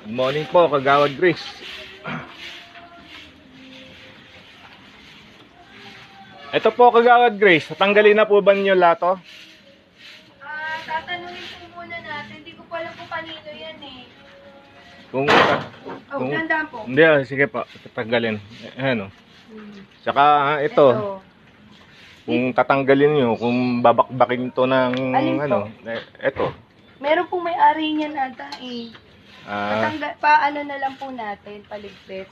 Good morning po, Kagawad Grace. Ito po, Kagawad Grace. Tanggalin na po ba ninyo lato? Tatanungin po muna natin. Hindi ko pa alam kung kanino yan eh. Kung Gandaan po. hindi, sige po, tatanggalin. Ayan o. Tsaka ito, kung tatanggalin nyo, kung babakbakin to ng Alin po? ano, ito. Meron pong may-ari niyan ata eh. Paano na lang po natin, paligpit.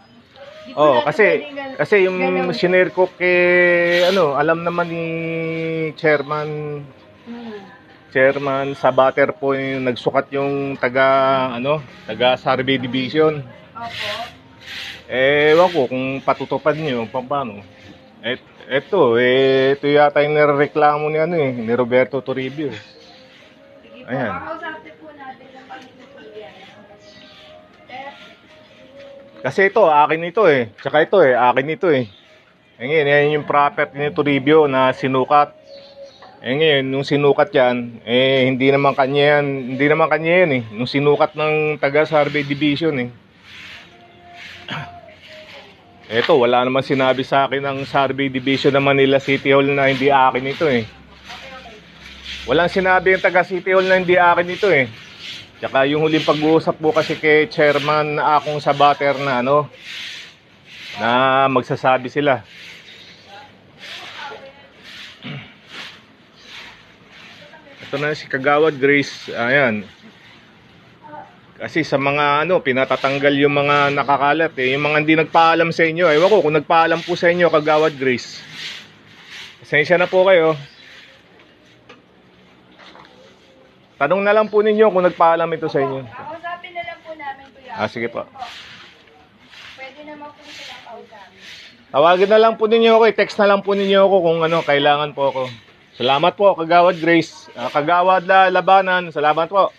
Di po Oh, natin kasi pwedeng yung galawin. shinare ko kay alam naman ni chairman sa butter po yung nagsukat yung taga survey division. Opo. Ewan ko kung patutupad niyo paano. Ito yata yung nireklamo ni Roberto Toribio. Sige po, Ayan. kakausapin po natin ang kanino po yan. Kasi ito, akin ito Tsaka ito akin ito Ngayon, yan yung property ni Toribio na sinukat. Ngayon, nung sinukat yan, hindi naman kanya yan Nung sinukat ng taga-survey division Eto, wala naman sinabi sa akin ng survey division ng Manila City Hall na hindi akin ito Walang sinabi yung taga City Hall na hindi akin ito Tsaka yung huling pag-uusap po kasi kay chairman na akong sa butter na na magsasabi sila. Ito na si Kagawad Grace. Ayan. Kasi sa mga pinatatanggal yung mga nakakalat yung mga hindi nagpaalam sa inyo. Ewan ko kung nagpaalam po sa inyo, Kagawad Grace. Pasensya na po kayo. Tanong na lang po ninyo kung nagpaalam ito sa inyo. Kakausapin na lang po namin, kuya. Sige po. Pwede naman po silang kausapin. Tawagin na lang po ninyo ako, text na lang po ninyo ako kung kailangan po ako. Salamat po, Kagawad Grace. Kagawad Labanan, salamat po.